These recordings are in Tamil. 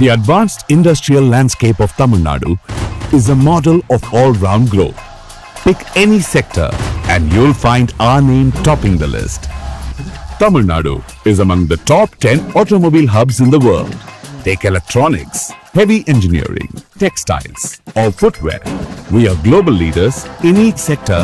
The advanced industrial landscape of Tamil Nadu is a model of all-round growth. Pick any sector and you'll find our name topping the list. Tamil Nadu is among the top 10 automobile hubs in the world. Take electronics, heavy engineering, textiles, or footwear. We are global leaders in each sector.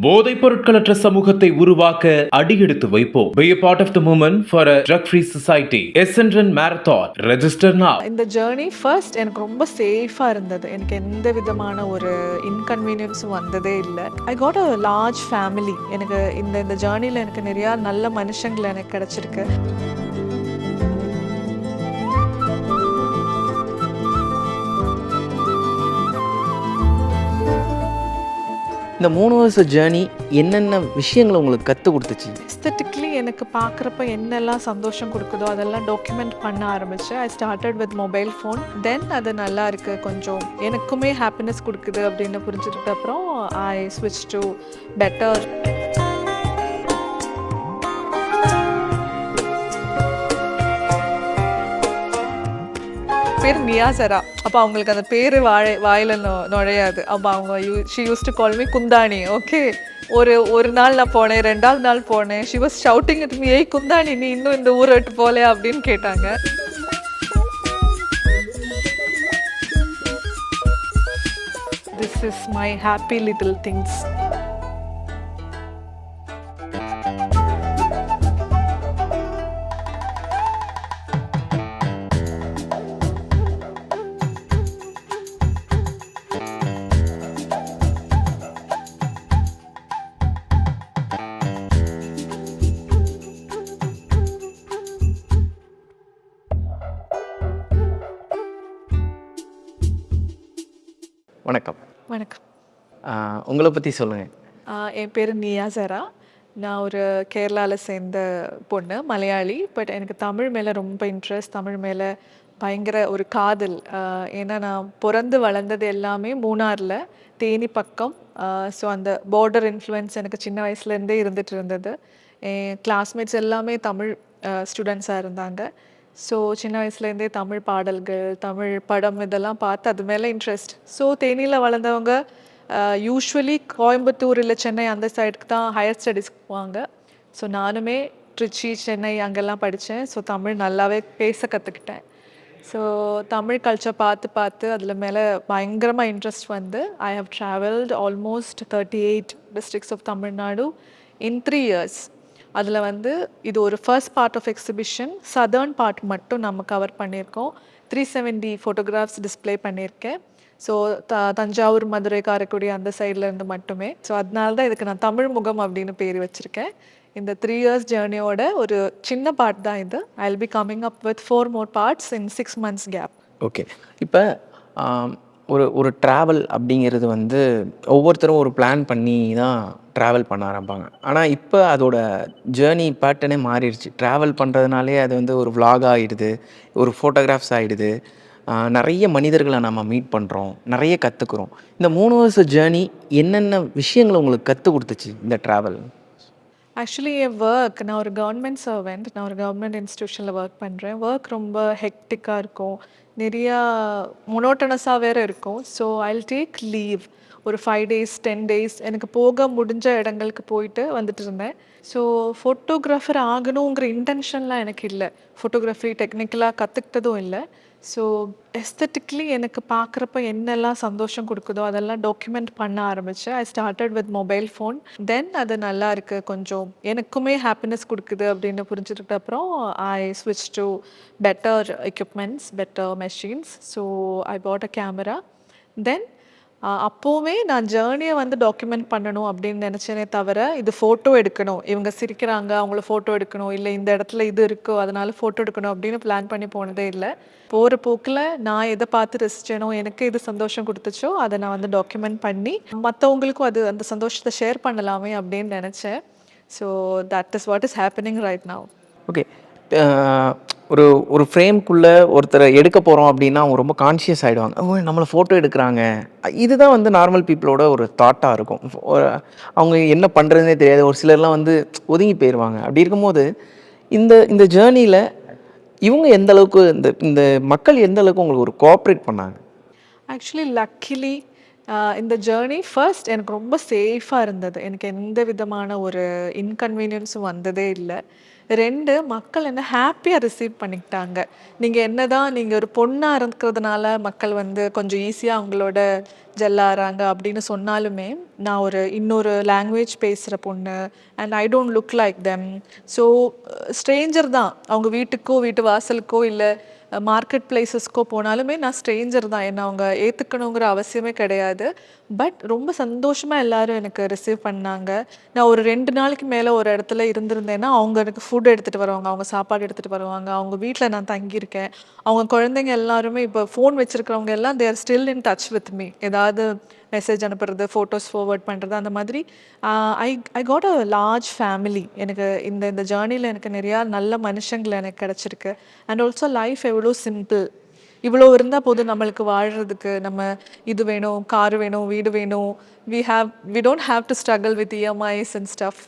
போதைப் பொருட்களற்ற சமூகத்தை உருவாக்க அடியெடுத்து வைப்போம். Be a part of the movement for a drug-free society. Essendon Marathon. Register now. இந்த ஜர்னி ஃபர்ஸ்ட் எனக்கு ரொம்ப சேஃபாக இருந்தது. எனக்கு எந்த விதமான ஒரு இன்கன்வீனியன்ஸும் வந்ததே இல்லை. ஐ காட் அ லார்ஜ் ஃபேமிலி. எனக்கு இந்த ஜேர்னியில் எனக்கு நிறையா நல்ல மனுஷங்களை எனக்கு கிடச்சிருக்கு. இந்த 3 வருஷ ஜேர்னி என்னென்ன விஷயங்களை உங்களுக்கு கற்றுக் கொடுத்துச்சு? எஸ்தட்டிக்லி எனக்கு பார்க்குறப்ப என்னெல்லாம் சந்தோஷம் கொடுக்குதோ அதெல்லாம் டாக்குமெண்ட் பண்ண ஆரம்பித்தேன். I started with mobile phone. Then அது நல்லா இருக்குது, கொஞ்சம் எனக்குமே ஹாப்பினஸ் கொடுக்குது அப்படின்னு புரிஞ்சதுக்கப்புறம் ஐ ஸ்விட்ச் டு பெட்டர். பேர் நியாசரா. அப்போ அவங்களுக்கு அந்த பேர் வாயில் நுழையாது. அப்போ அவங்க she use to call me குந்தாணி. ஓகே, ஒரு நாள் நான் போனேன், 2வது நாள் போனேன். She was shouting at me, ஏய் குந்தாணி நீ இன்னும் இந்த ஊரை விட்டு போலே அப்படின்னு கேட்டாங்க. This is my happy little things. வணக்கம். வணக்கம். உங்களை பற்றி சொல்லுங்கள். என் பேர் நியாசரா. நான் ஒரு கேரளாவில் சேர்ந்த பொண்ணு, மலையாளி. பட் எனக்கு தமிழ் மேலே ரொம்ப இன்ட்ரெஸ்ட், தமிழ் மேலே பயங்கர ஒரு காதல். ஏன்னா நான் பிறந்து வளர்ந்தது எல்லாமே மூணாரில், தேனி பக்கம். ஸோ அந்த பார்டர் இன்ஃப்ளூயன்ஸ் எனக்கு சின்ன வயசுலேருந்தே இருந்துகிட்டு இருந்தது. என் கிளாஸ்மேட்ஸ் எல்லாமே தமிழ் ஸ்டூடெண்ட்ஸாக இருந்தாங்க. ஸோ சின்ன வயசுலேருந்தே தமிழ் பாடல்கள், தமிழ் படம் இதெல்லாம் பார்த்து அது மேலே இன்ட்ரெஸ்ட். ஸோ தேனியில் வளர்ந்தவங்க யூஸ்வலி கோயம்புத்தூர் இல்லை சென்னை அந்த சைடுக்கு தான் ஹையர் ஸ்டடீஸ்க்கு போவாங்க. ஸோ நானுமே திருச்சி, சென்னை அங்கெல்லாம் படித்தேன். ஸோ தமிழ் நல்லாவே பேச கற்றுக்கிட்டேன். ஸோ தமிழ் கல்ச்சர் பார்த்து அதில் மேலே பயங்கரமாக இன்ட்ரெஸ்ட் வந்து I have travelled almost 38 districts of Tamil Nadu in 3 years. அதில் வந்து இது ஒரு first part of exhibition. Southern part மட்டும் நம்ம கவர் பண்ணியிருக்கோம். 370 ஃபோட்டோகிராஃப்ஸ் டிஸ்பிளே பண்ணியிருக்கேன். ஸோ தஞ்சாவூர், மதுரை, காரைக்குடி அந்த சைட்லேருந்து மட்டுமே. ஸோ அதனால தான் இதுக்கு நான் தமிழ் முகம் அப்படின்னு பேர் வச்சுருக்கேன். இந்த 3 years ஜேர்னியோட ஒரு சின்ன பார்ட் தான் இது. I will be coming up with 4 more parts in 6 months gap. Okay, இப்போ ஒரு ட்ராவல் அப்படிங்கிறது வந்து ஒவ்வொருத்தரும் ஒரு பிளான் பண்ணி தான் ட்ராவல் பண்ண ஆரம்பிப்பாங்க. ஆனால் இப்போ அதோட ஜேர்னி பேட்டர்னே மாறிடுச்சு. ட்ராவல் பண்ணுறதுனாலே அது வந்து ஒரு vlog ஆகிடுது, ஒரு ஃபோட்டோகிராஃப்ஸ் ஆகிடுது. நிறைய மனிதர்களை நம்ம மீட் பண்ணுறோம், நிறைய கற்றுக்குறோம். இந்த 3 வருஷ ஜேர்னி என்னென்ன விஷயங்களை உங்களுக்கு கற்றுக் கொடுத்துச்சு இந்த ட்ராவல்? ஆக்சுவலி என் ஒர்க், நான் ஒரு கவர்மெண்ட் சர்வெண்ட். நான் ஒரு கவர்மெண்ட் இன்ஸ்டியூஷனில் ஒர்க் பண்ணுறேன். ஒர்க் ரொம்ப ஹெக்டிக்காக இருக்கும், நிறையா மொனோட்டனஸாக வேறு இருக்கும். ஸோ ஐல் டேக் லீவ் ஒரு 5 days 10 days எனக்கு போக முடிஞ்ச இடங்களுக்கு போயிட்டு வந்துட்டு இருந்தேன். ஸோ ஃபோட்டோகிராஃபர் ஆகணுங்கிற இன்டென்ஷன்லாம் எனக்கு இல்லை, ஃபோட்டோகிராஃபி டெக்னிக்கலாக கற்றுக்கிட்டதும் இல்லை. ஸோ எஸ்தட்டிக்லி எனக்கு பார்க்குறப்ப என்னெல்லாம் சந்தோஷம் கொடுக்குதோ அதெல்லாம் டாக்குமெண்ட் பண்ண ஆரம்பித்தேன். I started with mobile phone. Then அது நல்லா இருக்குது, கொஞ்சம் எனக்குமே ஹாப்பினஸ் கொடுக்குது அப்படின்னு புரிஞ்சதுக்கப்புறம் ஐ ஸ்விட்ச் to better equipments, better machines. So I bought a camera. Then அப்போவே நான் ஜேர்னியை வந்து டாக்குமெண்ட் பண்ணணும் அப்படின்னு நினச்சேனே தவிர, இது ஃபோட்டோ எடுக்கணும், இவங்க சிரிக்கிறாங்க அவங்கள ஃபோட்டோ எடுக்கணும், இல்லை இந்த இடத்துல இது இருக்கோ அதனால ஃபோட்டோ எடுக்கணும் அப்படின்னு பிளான் பண்ணி போனதே இல்லை. போகிற போக்கில் நான் எதை பார்த்து ரசித்தேனோ, எனக்கு எது சந்தோஷம் கொடுத்துச்சோ அதை நான் வந்து டாக்குமெண்ட் பண்ணி மற்றவங்களுக்கும் அது அந்த சந்தோஷத்தை ஷேர் பண்ணலாமே அப்படின்னு நினச்சேன். So that is what is happening right now. Okay, ஒரு ஒரு ஃப்ரேம்குள்ளே ஒருத்தரை எடுக்க போகிறோம் அப்படின்னா அவங்க ரொம்ப கான்ஷியஸ் ஆகிடுவாங்க. ஓ நம்மளை ஃபோட்டோ எடுக்கிறாங்க. இதுதான் வந்து நார்மல் பீப்புளோட ஒரு தாட்டாக இருக்கும். அவங்க என்ன பண்ணுறதுனே தெரியாது. ஒரு சிலர்லாம் வந்து ஒதுங்கி போயிடுவாங்க. அப்படி இருக்கும்போது இந்த இந்த ஜேர்னியில் இவங்க எந்த அளவுக்கு இந்த இந்த மக்கள் எந்த அளவுக்கு உங்களுக்கு ஒரு கோஆப்ரேட் பண்ணாங்க? ஆக்சுவலி லக்கிலி இந்த ஜேர்னி ஃபர்ஸ்ட் எனக்கு ரொம்ப சேஃபாக இருந்தது. எனக்கு எந்த விதமான ஒரு இன்கன்வீனியன்ஸும் வந்ததே இல்லை. 2 மக்கள் என்ன ஹாப்பியாக ரிசீவ் பண்ணிக்கிட்டாங்க. நீங்கள் ஒரு பொண்ணாக இருக்கிறதுனால மக்கள் வந்து கொஞ்சம் ஈஸியாக அவங்களோட ஜெல்லாகிறாங்க அப்படின்னு சொன்னாலுமே, நான் ஒரு இன்னொரு லாங்குவேஜ் பேசுகிற பொண்ணு and I don't look like them. So Stranger தான். அவங்க வீட்டுக்கோ வீட்டு வாசலுக்கோ இல்லை மார்க்கெட் பிளேசஸ்க்கோ போனாலுமே நான் ஸ்ட்ரேஞ்சர் தான். என்னை அவங்க ஏற்றுக்கணுங்கிற அவசியமே கிடையாது. பட் ரொம்ப சந்தோஷமாக எல்லாரும் எனக்கு ரிசீவ் பண்ணாங்க. நான் ஒரு 2 நாளைக்கு மேலே ஒரு இடத்துல இருந்திருந்தேன்னா அவங்க எனக்கு ஃபுட் எடுத்துகிட்டு வருவாங்க, அவங்க சாப்பாடு எடுத்துகிட்டு வருவாங்க, அவங்க வீட்டில் நான் தங்கியிருக்கேன். அவங்க குழந்தைங்க எல்லாருமே இப்போ ஃபோன் வச்சுருக்கிறவங்க எல்லாம் they are still in touch with me. ஏதாவது மெசேஜ் அனுப்புறது, ஃபோட்டோஸ் ஃபார்வர்ட் பண்ணுறது, அந்த மாதிரி I I got a large family. எனக்கு இந்த இந்த ஜேர்னியில் எனக்கு நிறையா நல்ல மனுஷங்கள் எனக்கு கிடச்சிருக்கு. அண்ட் ஆல்சோ லைஃப் எவ்வளோ சிம்பிள். இவ்வளோ இருந்தால் போதும் நம்மளுக்கு வாழ்கிறதுக்கு. நம்ம இது வேணும், கார் வேணும், வீடு வேணும். We don't have to struggle with EMIs and stuff.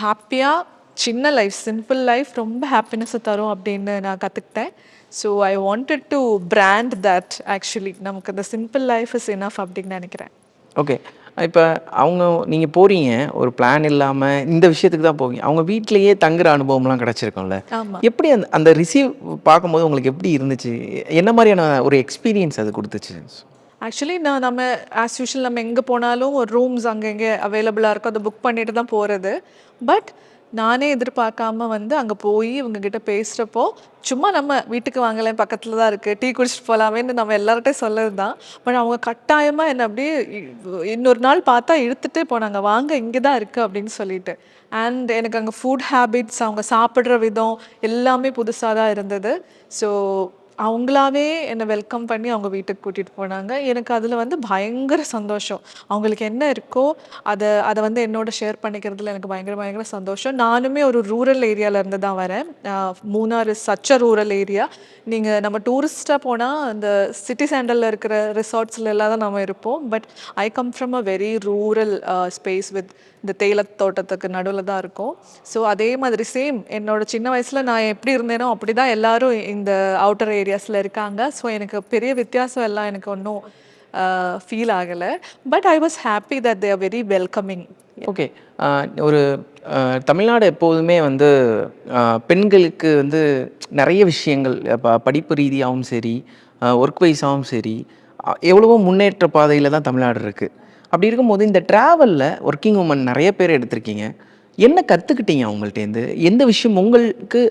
ஹாப்பியாக சின்ன லைஃப், சிம்பிள் லைஃப் ரொம்ப ஹாப்பினஸை தரும் அப்படின்னு நான் கற்றுக்கிட்டேன். So I wanted to brand that. Actually நமக்கு இந்த சிம்பிள் லைஃப் இஸ் இனஃப் அப்படின்னு நினைக்கிறேன். ஓகே. இப்போ நீங்கள் போகிறீங்க ஒரு பிளான் இல்லாமல் இந்த விஷயத்துக்கு தான் போவீங்க. அவங்க வீட்டிலேயே தங்குற அனுபவம்லாம் கிடச்சிருக்கும்ல. ஆமாம். எப்படி அந்த அந்த ரிசீவ் பார்க்கும்போது உங்களுக்கு எப்படி இருந்துச்சு? என்ன மாதிரியான ஒரு எக்ஸ்பீரியன்ஸ் அது கொடுத்துச்சு? ஆக்சுவலி நம்ம ஆஸ் யூஷுவல் நம்ம எங்கே போனாலும் ஒரு ரூம்ஸ் அங்கே எங்கே அவைலபிளாக இருக்கோ அதை புக் பண்ணிட்டு தான் போகிறது. பட் நானே எதிர்பார்க்காம வந்து அங்கே போய் இவங்ககிட்ட பேசுகிறப்போ, சும்மா நம்ம வீட்டுக்கு வாங்கலேன் பக்கத்தில் தான் இருக்குது, டீ குடிச்சிட்டு போகலாமேன்னு நம்ம எல்லார்ட்டையும் சொல்லது தான். பட் அவங்க கட்டாயமாக என்னை அப்படியே இன்னொரு நாள் பார்த்தா இழுத்துட்டே போனாங்க, வாங்க இங்கே தான் இருக்குது அப்படின்னு சொல்லிட்டு. அண்ட் எனக்கு அங்கே ஃபுட் ஹேபிட்ஸ், அவங்க சாப்பிட்ற விதம் எல்லாமே புதுசாக தான் இருந்தது. ஸோ அவங்களாவே என்னை வெல்கம் பண்ணி அவங்க வீட்டுக்கு கூட்டிகிட்டு போனாங்க. எனக்கு அதில் வந்து பயங்கர சந்தோஷம். அவங்களுக்கு என்ன இருக்கோ அதை அதை வந்து என்னோட ஷேர் பண்ணிக்கிறதுல எனக்கு பயங்கர சந்தோஷம். நானுமே ஒரு ரூரல் ஏரியாவிலேருந்து தான் வரேன். Munnar is such a rural area. நம்ம டூரிஸ்ட்டாக போனால் அந்த சிட்டி சென்டரில் இருக்கிற ரிசார்ட்ஸில் எல்லாம் தான் நம்ம இருப்போம். But I come from a very rural space with இந்த தேயிலை தோட்டத்துக்கு நடுவில் தான் இருக்கும். ஸோ அதே மாதிரி சேம் என்னோட சின்ன வயசில் நான் எப்படி இருந்தேனோ அப்படி தான் எல்லாரும் இந்த அவுட்டர் ஏரியாஸில் இருக்காங்க. ஸோ எனக்கு பெரிய வித்தியாசம் எல்லாம் எனக்கு ஒன்றும் ஃபீல் ஆகலை. But I was happy that they are very welcoming. Okay. ஒரு தமிழ்நாடு எப்போதுமே வந்து பெண்களுக்கு வந்து நிறைய விஷயங்கள் படிப்பு ரீதியாகவும் சரி, ஒர்க் வைஸாகவும் சரி, எவ்வளவோ முன்னேற்ற பாதையில் தான் தமிழ்நாடு இருக்குது. அப்படி இருக்கும்போது இந்த ட்ராவலில் ஒர்க்கிங் உமன் நிறைய பேர் எடுத்திருக்கீங்க. என்ன கற்றுக்கிட்டீங்க அவங்கள்ட்டேருந்து? எந்த விஷயம் உங்களுக்கு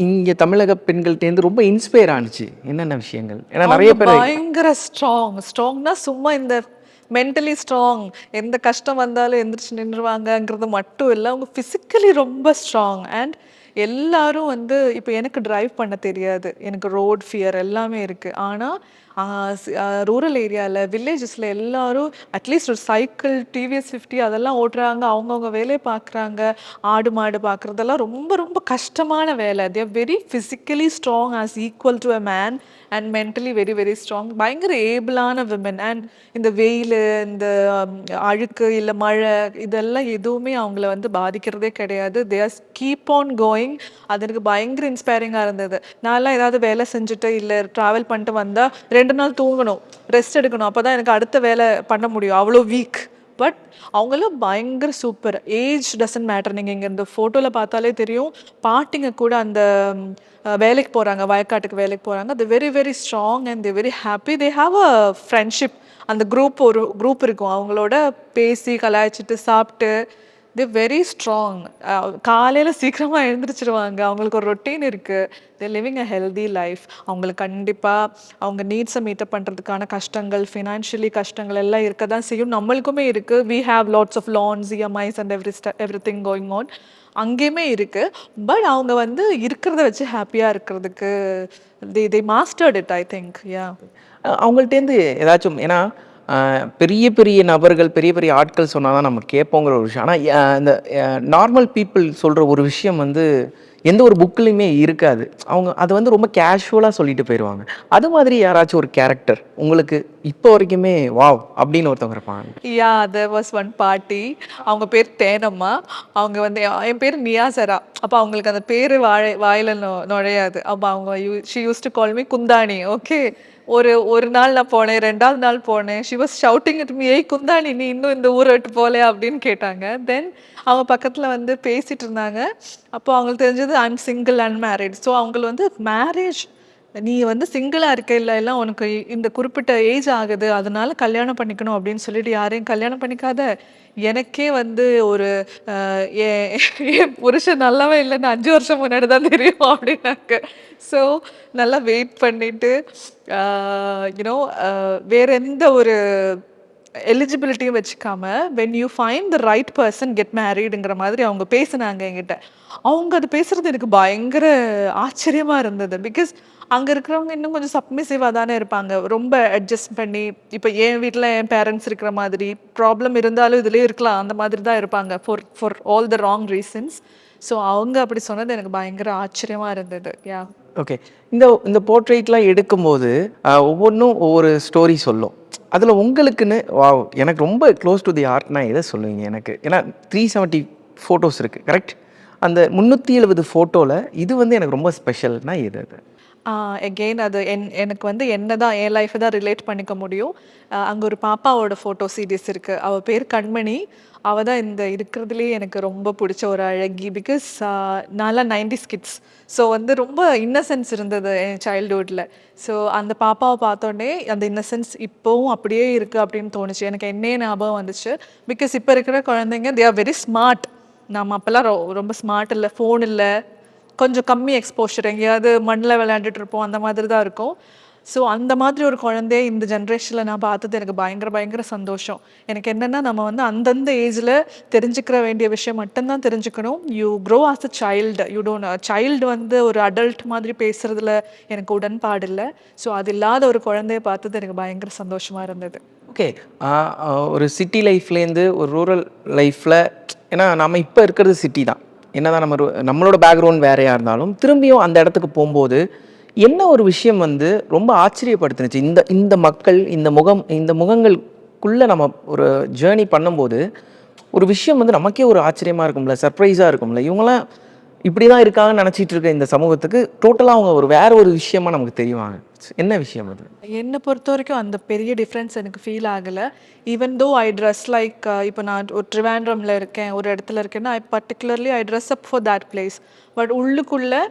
இங்கே தமிழக பெண்கள்ட்டேருந்து ரொம்ப இன்ஸ்பயர் ஆனிச்சு? என்னென்ன விஷயங்கள்? ஏன்னா நிறைய பேர் பயங்கர ஸ்ட்ராங்னா சும்மா இந்த மென்டலி ஸ்ட்ராங், எந்த கஷ்டம் வந்தாலும் எந்திரிச்சு நின்றுவாங்கங்கிறது மட்டும் இல்லை, அவங்க ஃபிசிக்கலி ரொம்ப ஸ்ட்ராங். அண்ட் எல்லாரும் வந்து இப்போ எனக்கு டிரைவ் பண்ண தெரியாது, எனக்கு ரோட் ஃபியர் எல்லாமே இருக்குது. ஆனால் ரூரல் ஏரியாவில் வில்லேஜஸில் எல்லாரும் அட்லீஸ்ட் ஒரு சைக்கிள், டிவிஎஸ் 50 அதெல்லாம் ஓட்டுறாங்க, அவங்கவுங்க வேலையை பார்க்குறாங்க. ஆடு மாடு பார்க்குறதெல்லாம் ரொம்ப கஷ்டமான வேலை. They are very physically strong as equal to a man and mentally very strong. பயங்கர ஏபிளான விமன். அண்ட் இந்த வெயில், இந்த அழுக்கு இல்லை மழை, இதெல்லாம் எதுவுமே அவங்கள வந்து பாதிக்கிறதே கிடையாது. They are keep on going. அது எனக்கு பயங்கர இன்ஸ்பைரிங்காக இருந்தது. நான்லாம் ஏதாவது வேலை செஞ்சுட்டு இல்லை ட்ராவல் பண்ணிட்டு வந்தால் 2 நாள் தூங்கணும், ரெஸ்ட் எடுக்கணும், அப்போ தான் எனக்கு அடுத்த வேலை பண்ண முடியும், அவ்வளோ வீக். பட் அவங்களாம் பயங்கர சூப்பர். Age doesn't matter. நீங்கள் இங்கே இந்த ஃபோட்டோவில் பார்த்தாலே தெரியும், பாட்டிங்க கூட அந்த வேலைக்கு போகிறாங்க, வயக்காட்டுக்கு வேலைக்கு போகிறாங்க. அது very strong and they very happy. They have a friendship. அந்த ஒரு குரூப் இருக்கும், அவங்களோட பேசி கலாய்ச்சிட்டு சாப்பிட்டு தே வெரி ஸ்ட்ராங். காலையில் சீக்கிரமாக எழுந்திரிச்சிருவாங்க, அவங்களுக்கு ஒரு ரொட்டீன் இருக்குது. தே லிவிங் அ ஹெல்தி லைஃப். அவங்களுக்கு கண்டிப்பாக அவங்க நீட்ஸை மீட்டப் பண்ணுறதுக்கான கஷ்டங்கள், ஃபினான்ஷியலி கஷ்டங்கள் எல்லாம் இருக்க தான் செய்யும். நம்மளுக்குமே இருக்குது. We have lots of loans, EMIs and everything going on. அங்கேயுமே இருக்குது. பட் அவங்க வந்து இருக்கிறத வச்சு ஹாப்பியாக இருக்கிறதுக்கு they mastered it, I think. Yeah, அவங்கள்ட்டேருந்து ஏதாச்சும், ஏன்னா பெரிய நபர்கள், பெரிய ஆட்கள் சொன்னால் தான் நம்ம கேட்போங்கிற ஒரு விஷயம். ஆனால் இந்த நார்மல் பீப்புள் சொல்கிற ஒரு விஷயம் வந்து எந்த ஒரு புக்லையுமே இருக்காது. அவங்க அதை வந்து ரொம்ப கேஷுவலாக சொல்லிட்டு போயிடுவாங்க. அது மாதிரி யாராச்சும் ஒரு கேரக்டர் உங்களுக்கு இப்போ வரைக்குமே வாவ் அப்படின்னு ஒருத்தவங்க இருப்பாங்க? யா தேர் வாஸ் ஒன் பார்ட்டி. அவங்க பேர் தேனம்மா. அவங்க வந்து என் பேர் நியாசரா. அப்போ அவங்களுக்கு அந்த பேர் வாயில நுழையாது. அப்போ அவங்க she use to call me குந்தாணி. ஓகே. ஒரு நாள் நான் போனேன், 2வது நாள் போனேன். She was shouting at me, "ஏய் குந்தாணி, நீ இன்னும் இந்த ஊரை விட்டு போகலையா?" அப்படின்னு கேட்டாங்க. தென் அவங்க பக்கத்துல வந்து பேசிட்டு இருந்தாங்க. அப்போ அவங்களுக்கு தெரிஞ்சது ஐ அம் சிங்கிள் அன்மேரிட். ஸோ அவங்கள வந்து மேரேஜ், நீ வந்து சிங்கிளா இருக்கையில எல்லாம் உனக்கு இந்த குறிப்பிட்ட ஏஜ் ஆகுது, அதனால கல்யாணம் பண்ணிக்கணும் அப்படின்னு சொல்லிட்டு யாரையும் கல்யாணம் பண்ணிக்காத. எனக்கே வந்து ஒரு என் என் புருஷன் நல்லாவே இல்லைன்னு 5 வருஷம் முன்னாடி தான் தெரியும் அப்படின்னாங்க. ஸோ நல்லா வெயிட் பண்ணிட்டு யூனோ வேற எந்த ஒரு எலிஜிபிலிட்டியும் வச்சுக்காம when you find the right person get மேரீடுங்கிற மாதிரி அவங்க பேசுனாங்க என்கிட்ட. அவங்க அது பேசுறது எனக்கு பயங்கர ஆச்சரியமா இருந்தது. பிகாஸ் அங்க இருக்கிறவங்க இன்னும் கொஞ்சம் சப்மிசிவாக தானே இருப்பாங்க. ரொம்ப அட்ஜஸ்ட் பண்ணி, இப்போ என் வீட்டில் என் பேரண்ட்ஸ் இருக்கிற மாதிரி ப்ராப்ளம் இருந்தாலும் இதுலேயே இருக்கலாம், அந்த மாதிரி தான் இருப்பாங்க for for all the wrong reasons. So அவங்க அப்படி சொன்னது எனக்கு பயங்கர ஆச்சரியமா இருந்தது. யா. ஓகே. இந்த இந்த போர்ட்ரேட்லாம் எடுக்கும்போது ஒவ்வொன்றும் ஒவ்வொரு ஸ்டோரி சொல்லும். அதில் உங்களுக்குன்னு வாவ் எனக்கு ரொம்ப க்ளோஸ் டு தி ஆர்ட்னா எதை சொல்லுவீங்க எனக்கு? ஏன்னா 370 ஃபோட்டோஸ் இருக்குது, கரெக்ட்? அந்த 370 ஃபோட்டோவில் இது வந்து எனக்கு ரொம்ப ஸ்பெஷல்னா எது அது? எகெயின் அது எனக்கு வந்து என்ன தான் என் லைஃப்பை தான் ரிலேட் பண்ணிக்க முடியும். அங்கே ஒரு பாப்பாவோட ஃபோட்டோ சீரீஸ் இருக்குது. அவள் பேர் கண்மணி. அவள் தான் இந்த இருக்கிறதுலேயே எனக்கு ரொம்ப பிடிச்ச ஒரு அழகி. பிகாஸ் நான்லாம் 90s கிட்ஸ். ஸோ வந்து ரொம்ப இன்னசென்ஸ் இருந்தது என் சைல்டுஹுட்டில். ஸோ அந்த பாப்பாவை பார்த்தோன்னே அந்த இன்னசென்ஸ் இப்போவும் அப்படியே இருக்குது அப்படின்னு தோணுச்சு. எனக்கு என்னையே ஞாபகம் வந்துச்சு. பிகாஸ் இப்போ இருக்கிற குழந்தைங்க தே ஆர் வெரி ஸ்மார்ட். நம்ம அப்போல்லாம் ரொம்ப ஸ்மார்ட் இல்லை, ஃபோன் இல்லை, கொஞ்சம் கம்மி எக்ஸ்போஷர், எங்கேயாவது மண்ணில் விளையாண்டுட்டு இருப்போம், அந்த மாதிரி தான் இருக்கும். ஸோ அந்த மாதிரி ஒரு குழந்தைய இந்த ஜென்ரேஷனில் நான் பார்த்தது எனக்கு பயங்கர சந்தோஷம். எனக்கு என்னென்னா நம்ம வந்து அந்தந்த ஏஜில் தெரிஞ்சுக்கிற வேண்டிய விஷயம் மட்டும்தான் தெரிஞ்சுக்கணும். You grow as a child. You don't child வந்து ஒரு அடல்ட் மாதிரி பேசுகிறதுல எனக்கு உடன்பாடு இல்லை. ஸோ அது இல்லாத ஒரு குழந்தைய பார்த்தது எனக்கு பயங்கர சந்தோஷமாக இருந்தது. ஓகே. ஒரு சிட்டி லைஃப்லேருந்து ஒரு ரூரல் லைஃப்பில், ஏன்னா நம்ம இப்போ இருக்கிறது சிட்டி தான், என்னதான் நம்மளோட பேக்ரவுண்ட் வேறையாக இருந்தாலும் திரும்பியும் அந்த இடத்துக்கு போகும்போது என்ன ஒரு விஷயம் வந்து ரொம்ப ஆச்சரியப்படுத்துனுச்சு, இந்த மக்கள் இந்த முகங்களுக்குள்ளே நம்ம ஒரு ஜேர்னி பண்ணும்போது ஒரு விஷயம் வந்து நமக்கே ஒரு ஆச்சரியமாக இருக்கும்ல, சர்ப்ரைஸாக இருக்கும்ல. இவங்களாம் இப்படி தான் இருக்காங்கன்னு நினச்சிட்டு இருக்க இந்த சமூகத்துக்கு டோட்டலாக அவங்க வேற ஒரு விஷயமா நமக்கு தெரியுவாங்க. என்ன விஷயம் அது? என்னை பொறுத்த வரைக்கும் அந்த பெரிய டிஃப்ரென்ஸ் எனக்கு ஃபீல் ஆகலை. ஈவன் தோ ஐ ட்ரெஸ் லைக், இப்போ நான் ஒரு ட்ரிவாண்ட்ரமில் இருக்கேன், ஒரு இடத்துல இருக்கேன்னா I dress up for that place. But உள்ளுக்குள்ளே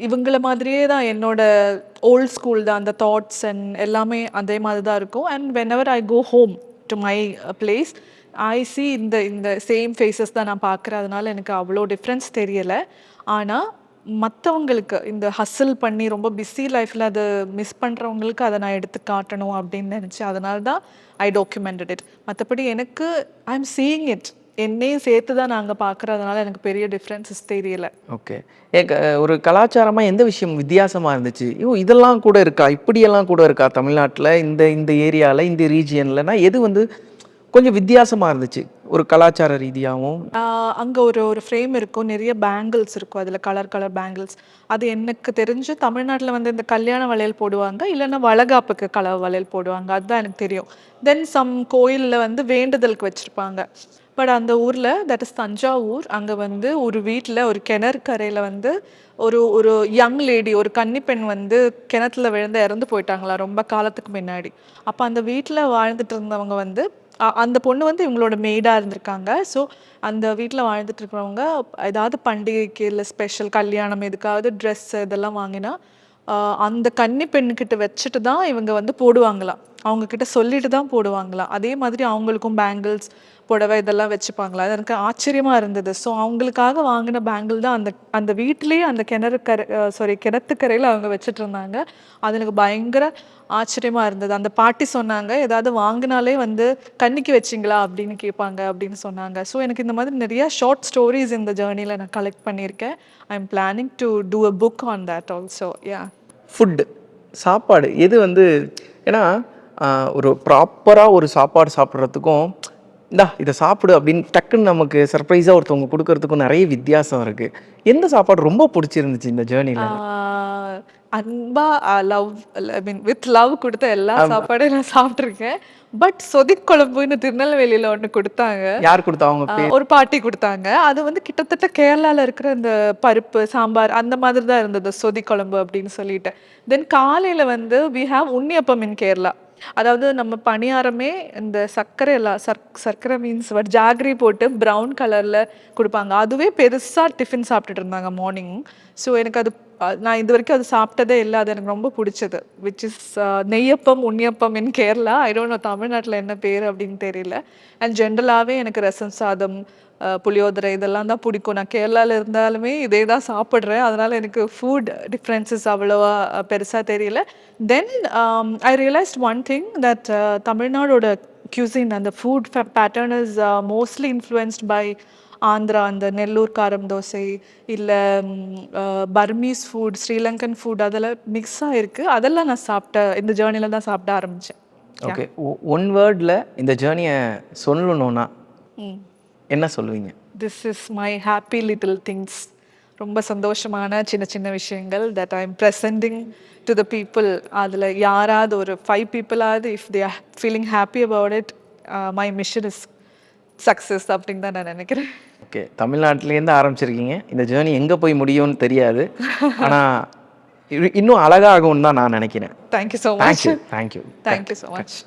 இவங்கள மாதிரியே தான் என்னோட ஓல்ட் ஸ்கூல் தான், அந்த தாட்ஸ் அண்ட் எல்லாமே அதே மாதிரி தான் இருக்கும். And whenever I go home to my place I see இந்த சேம் ஃபேஸஸ் தான் நான் பார்க்குறேன். அதனால எனக்கு அவ்வளோ டிஃப்ரென்ஸ் தெரியலை. ஆனால் மற்றவங்களுக்கு இந்த ஹஸ்ஸில் பண்ணி ரொம்ப பிஸி லைஃப்பில் அதை மிஸ் பண்ணுறவங்களுக்கு அதை நான் எடுத்து காட்டணும் அப்படின்னு நினச்சேன். அதனால தான் ஐ டாக்குமெண்டட் இட். மற்றபடி எனக்கு ஐ எம் சீயிங் இட், என்னையும் சேர்த்து தான் நாங்கள் பார்க்குறதுனால எனக்கு பெரிய டிஃப்ரென்சஸ் தெரியலை. ஓகே. ஒரு கலாச்சாரமாக எந்த விஷயம் வித்தியாசமாக இருந்துச்சு? இதெல்லாம் கூட இருக்கா, இப்படியெல்லாம் கூட இருக்கா தமிழ்நாட்டில், இந்த ஏரியாவில், இந்த ரீஜியன்லனா எது வந்து கொஞ்சம் வித்தியாசமாக இருந்துச்சு ஒரு கலாச்சார ரீதியாகவும்? அங்கே ஒரு ஃப்ரேம் இருக்கும், நிறைய பேங்கிள்ஸ் இருக்கும், அதில் கலர் பேங்கிள்ஸ். அது எனக்கு தெரிஞ்சு தமிழ்நாட்டில் வந்து இந்த கல்யாண வளையல் போடுவாங்க, இல்லைன்னா வளகாப்புக்கு கலர் வளையல் போடுவாங்க, அதுதான் எனக்கு தெரியும். தென் சம் கோயிலில் வந்து வேண்டுதலுக்கு வச்சுருப்பாங்க. பட் அந்த ஊரில், தட் இஸ் தஞ்சாவூர், அங்கே வந்து ஒரு வீட்டில் ஒரு கிணறு கரையில் வந்து ஒரு யங் லேடி, ஒரு கன்னிப்பெண் வந்து கிணத்துல விழுந்து இறந்து போயிட்டாங்களா ரொம்ப காலத்துக்கு முன்னாடி. அப்போ அந்த வீட்டில் வாழ்ந்துட்டு இருந்தவங்க வந்து அந்த பொண்ணு வந்து இவங்களோட மெய்டாக இருந்திருக்காங்க. ஸோ அந்த வீட்டில் வாழ்ந்துட்டு இருக்கிறவங்க ஏதாவது பண்டிகைக்கு இல்லை ஸ்பெஷல் கல்யாணம் எதுக்காவது ட்ரெஸ்ஸு இதெல்லாம் வாங்கினா அந்த கன்னி பெண்ணுக்கிட்ட வச்சுட்டு தான் இவங்க வந்து போடுவாங்களாம், அவங்கக்கிட்ட சொல்லிட்டு தான் போடுவாங்களாம். அதே மாதிரி அவங்களுக்கும் பேங்கிள்ஸ், புடவை இதெல்லாம் வச்சுப்பாங்களா. அது எனக்கு ஆச்சரியமாக இருந்தது. ஸோ அவங்களுக்காக வாங்கின பேங்கிள் தான் அந்த வீட்டிலேயே அந்த கிணத்துக்கரையில் அவங்க வச்சுட்டு இருந்தாங்க. அது எனக்கு பயங்கர ஆச்சரியமாக இருந்தது. அந்த பாட்டி சொன்னாங்க, ஏதாவது வாங்கினாலே வந்து கன்னிக்கு வச்சிங்களா அப்படின்னு கேட்பாங்க அப்படின்னு சொன்னாங்க. ஸோ எனக்கு இந்த மாதிரி நிறையா ஷார்ட் ஸ்டோரிஸ் இந்த ஜேர்னியில் நான் கலெக்ட் பண்ணியிருக்கேன். I am planning to do a book on that also. Yeah. Food, சாப்பாடு எது வந்து, ஏன்னா ஒரு ப்ராப்பராக ஒரு சாப்பாடு சாப்பிட்றதுக்கும் இந்தா இதை சாப்பிடு அப்படின்னு டக்குன்னு நமக்கு சர்ப்ரைஸாக ஒருத்தவங்க கொடுக்கறதுக்கும் நிறைய வித்தியாசம் இருக்குது. எந்த சாப்பாடு ரொம்ப பிடிச்சிருந்துச்சு இந்த ஜேர்னியில்? அன்பா love I mean with love கொடுத்த எல்லா சாப்பாடையும் நான் சாப்பிட்ருக்கேன். பட் சொதிக்குழம்புன்னு திருநெல்வேலியில் ஒன்று கொடுத்தாங்க. யார் கொடுத்தா? அவங்க பேர்? ஒரு பாட்டி கொடுத்தாங்க. அது வந்து கிட்டத்தட்ட கேரளாவில் இருக்கிற இந்த பருப்பு சாம்பார் அந்த மாதிரி தான் இருந்தது, சொதிக்குழம்பு அப்படின்னு சொல்லிட்டு. தென் காலையில் வந்து we have unniyappam in Kerala. அதாவது நம்ம பணியாரமே இந்த சர்க்கரை எல்லாம் சர்க்கரை மீன்ஸ் ஜாகரி போட்டு ப்ரௌன் கலரில் கொடுப்பாங்க. அதுவே பெருசாக டிஃபின் சாப்பிட்டுட்டு இருந்தாங்க மார்னிங். ஸோ எனக்கு அது நான் இது வரைக்கும் அது சாப்பிட்டதே இல்லை. அது எனக்கு ரொம்ப பிடிச்சது. Which is neyyappam unniyappam in Kerala. I don't know தமிழ்நாட்டில் என்ன பேர் அப்படின்னு தெரியல. அண்ட் ஜென்ரலாகவே எனக்கு ரசம் சாதம், புளியோதரை இதெல்லாம் தான் பிடிக்கும். நான் கேரளாவில் இருந்தாலுமே இதே தான் சாப்பிட்றேன். அதனால் எனக்கு ஃபுட் டிஃப்ரென்சஸ் அவ்வளோவா பெருசாக தெரியல. Then I realised one thing that தமிழ்நாடோட cuisine அந்த food pattern is mostly influenced by Andhra. அந்த நெல்லூர் காரம் தோசை இல்லை பர்மீஸ் ஃபுட், ஸ்ரீலங்கன் ஃபுட் அதெல்லாம் மிக்ஸ் ஆகிருக்கு. அதெல்லாம் நான் இந்த ஜேர்னியில் தான் சாப்பிட ஆரம்பித்தேன். ஓகே, ஒன் வேர்டில் இந்த ஜேர்னியை சொல்லணும்னா என்ன சொல்லுவீங்க? This is my happy little things. ரொம்ப சந்தோஷமான சின்ன சின்ன விஷயங்கள் that I am presenting to the people. அதில் யாராவது ஒரு 5 பீப்புளாவது if they are feeling happy about it, my mission is success அப்படின்னு தான் நான் நினைக்கிறேன். ஓகே, தமிழ்நாட்டிலேருந்து ஆரம்பிச்சிருக்கீங்க. இந்த ஜேர்னி எங்கே போய் முடியும்னு தெரியாது, ஆனால் இன்னும் அழகாகும்னு தான் நான் நினைக்கிறேன். Thank you so much. Thank you thank you so much.